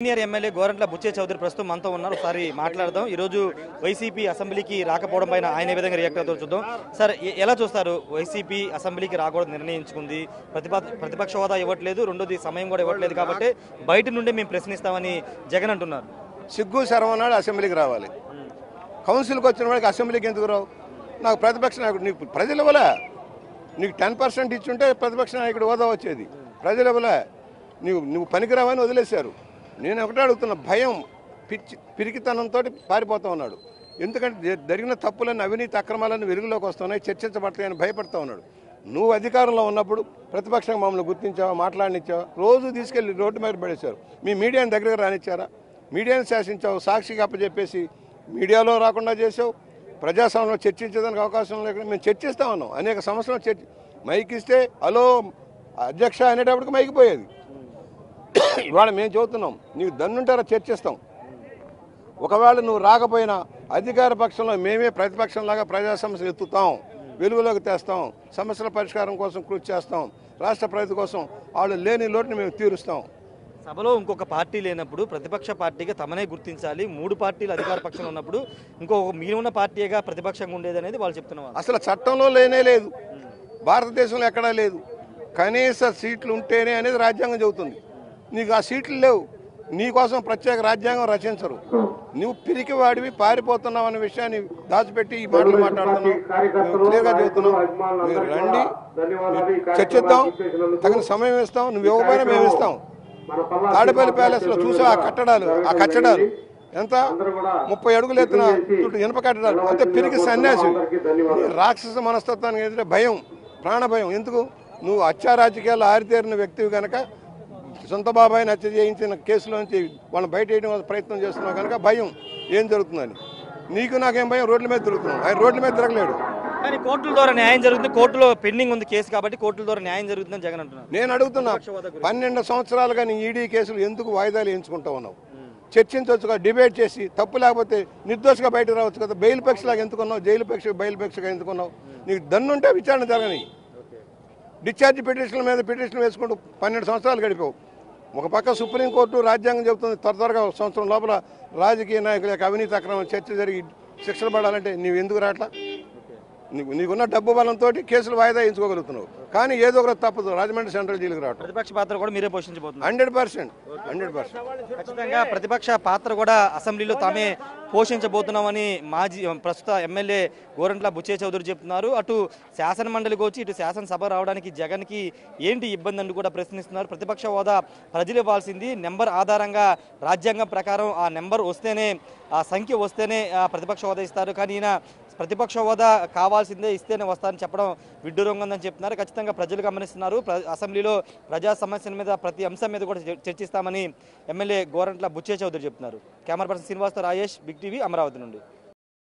Senior MLA Gorantla Butchaiah Chowdary ప్రస్తుతం మనతో ఉన్నారు. ఒకసారి మాట్లాడదాం. ఈరోజు వైసీపీ అసెంబ్లీకి రాకపోవడం పైన ఆయన ఏ విధంగా రియాక్ట్ అవుతారో చూద్దాం. సార్, ఎలా చూస్తారు? వైసీపీ అసెంబ్లీకి రాకూడదు నిర్ణయించుకుంది, ప్రతిపక్ష హోదా ఇవ్వట్లేదు, రెండోది సమయం కూడా ఇవ్వట్లేదు కాబట్టి బయట నుండి మేము ప్రశ్నిస్తామని జగన్ అంటున్నారు. సిగ్గు శర్మనాడు అసెంబ్లీకి రావాలి. కౌన్సిల్కి వచ్చిన వాడికి అసెంబ్లీకి ఎందుకు రావు? నాకు ప్రతిపక్ష నాయకుడు నీకు ప్రజల వల్ల నీకు 10% ఇచ్చుంటే ప్రతిపక్ష నాయకుడు హోదా వచ్చేది. ప్రజల వల్ల నువ్వు పనికిరావని వదిలేశారు. నేను ఒకటే అడుగుతున్న, భయం పిరికితనంతో పారిపోతూ ఉన్నాడు. ఎందుకంటే జరిగిన తప్పులన్నీ, అవినీతి అక్రమాలన్నీ వెలుగులోకి వస్తున్నాయి, చర్చించబడతాయని భయపడుతూ ఉన్నాడు. నువ్వు అధికారంలో ఉన్నప్పుడు ప్రతిపక్షంగా మమ్మల్ని గుర్తించావా, మాట్లాడనిచ్చావా? రోజు తీసుకెళ్లి రోడ్డు మీద పడేశారు. మీ మీడియాని దగ్గరకు రానిచ్చారా? మీడియాని శాసించావు, సాక్షిగా అప్పచెప్పేసి మీడియాలో రాకుండా చేసావు. ప్రజాస్వామ్యంలో చర్చించేదానికి అవకాశం లేకుండా మేము చర్చిస్తా ఉన్నాం. అనేక సంవత్సరాలు మైక్ ఇస్తే హలో అధ్యక్ష అనేటప్పటికి మైకి పోయేది. ఇవాళ మేము చెబుతున్నాం, నీకు దన్నుంటారా చర్చిస్తాం. ఒకవేళ నువ్వు రాకపోయినా అధికార పక్షంలో మేమే ప్రతిపక్షంలాగా ప్రజా సమస్యలు ఎత్తుతాం, వెలుగులోకి తెస్తాం, సమస్యల పరిష్కారం కోసం కృషి చేస్తాం, రాష్ట్ర ప్రగతి కోసం వాళ్ళు లేని లోటుని మేము తీరుస్తాం. సభలో ఇంకొక పార్టీ లేనప్పుడు ప్రతిపక్ష పార్టీగా తమనే గుర్తించాలి. 3 పార్టీలు అధికార పక్షంలో ఉన్నప్పుడు ఇంకొక మిగిలిన పార్టీగా ప్రతిపక్షంగా ఉండేది అనేది వాళ్ళు చెప్తున్నారు. అసలు చట్టంలో లేనే లేదు, భారతదేశంలో ఎక్కడా లేదు. కనీస సీట్లు ఉంటేనే అనేది రాజ్యాంగం చెబుతుంది. నీకు ఆ సీట్లు లేవు, నీకోసం ప్రత్యేక రాజ్యాంగం రచించరు. నువ్వు పిరికి వాడివి, పారిపోతున్నావు అనే విషయాన్ని దాచిపెట్టి ఈ మాటలు మాట్లాడుతున్నావు. క్లియర్గా చెబుతున్నావు, మీరు రండి, చర్చిద్దాం, తగిన సమయం ఇస్తాం. నువ్వు ఇవ్వకపోయినా మేము ఇస్తాం. తాడేపల్లి ప్యాలెస్ లో చూసావు ఆ కట్టడాలు ఎంత 30 అడుగులు ఎత్తున ఇనుప కట్టడాలు. అంతే పిరికి సన్యాసి. రాక్షస మనస్తత్వానికి ఎదురే భయం, ప్రాణ భయం. ఎందుకు? నువ్వు హత్యా రాజకీయాల్లో ఆరితేరిన వ్యక్తివి కనుక, సొంత బాబాయిని హత్య చేయించిన కేసులోంచి వాళ్ళని బయట వేయడం ప్రయత్నం చేస్తున్నావు కనుక భయం ఏం జరుగుతుందని. నీకు నాకేం భయం? రోడ్ల మీద తిరుగుతున్నావు. ఆయన రోడ్ల మీద తిరగలేడు. కానీ కోర్టుల ద్వారా న్యాయం జరుగుతుంది, కోర్టులో పెండింగ్ ఉంది కేసు కాబట్టి కోర్టుల ద్వారా న్యాయం జరుగుతుందని జగన్ అంటున్నారు. నేను అడుగుతున్నా, 12 సంవత్సరాలుగా నీ ఈడీ కేసులు ఎందుకు వాయిదాలు ఎంచుకుంటా ఉన్నావు? చర్చించవచ్చుగా, డిబేట్ చేసి తప్పు లేకపోతే నిర్దోషిగా బయట రావచ్చు కదా. బెయిల్ పక్షలాగా ఎందుకున్నావు? జైలు పక్ష బెయిల్ పక్షగా ఎందుకున్నావు? నీకు దన్నుంటే విచారణ జరగని. డిశ్చార్జ్ పిటిషన్ల మీద పిటిషన్ వేసుకుంటూ 12 సంవత్సరాలు గడిపావు. ఒక పక్క సుప్రీంకోర్టు రాజ్యాంగం చెబుతుంది త్వరగా సంవత్సరం లోపల రాజకీయ నాయకుల యొక్క అవినీతి అక్రమం చర్చ జరిగి శిక్షలు పడాలంటే నువ్వు ఎందుకు రాట్లా? నీకున్న డబ్బు బలంతో కేసులు వాయిదా ఎంచుకోగలుగుతున్నావు. కానీ ఏదో ఒకటి తప్పదు, రాజమండ్రి సెంట్రల్ జైలుకి రావడం. ప్రతిపక్ష పాత్ర కూడా మీరే పోషించబోతున్నారు. 100%. ఖచ్చితంగా ప్రతిపక్ష పాత్ర కూడా అసెంబ్లీలో తామే పోషించబోతున్నామని ప్రస్తుత ఎమ్మెల్యే గోరంట్ల బుచ్చే చౌదరి చెప్తున్నారు. అటు శాసన మండలికి వచ్చి ఇటు శాసనసభ రావడానికి జగన్కి ఏంటి ఇబ్బంది అని కూడా ప్రశ్నిస్తున్నారు. ప్రతిపక్ష హోదా ప్రజలు ఇవ్వాల్సింది నెంబర్ ఆధారంగా, రాజ్యాంగం ప్రకారం ఆ నెంబర్ వస్తేనే, ఆ సంఖ్య వస్తేనే ప్రతిపక్ష హోదా ఇస్తారు. కానీ ఈయన ప్రతిపక్ష హోదా కావాల్సిందే, ఇస్తేనే వస్తారని చెప్పడం విడ్డూరంగా ఉందని చెప్తున్నారు. ఖచ్చితంగా ప్రజలు గమనిస్తున్నారు. అసెంబ్లీలో ప్రజా సమస్యల మీద, ప్రతి అంశం మీద కూడా చర్చిస్తామని ఎమ్మెల్యే గోరంట్ల బుచ్చే చౌదరి చెప్తున్నారు. కెమెరా పర్సన్ శ్రీనివాస్తో రాజేష్, బిగ్ టీవీ, అమరావతి నుండి.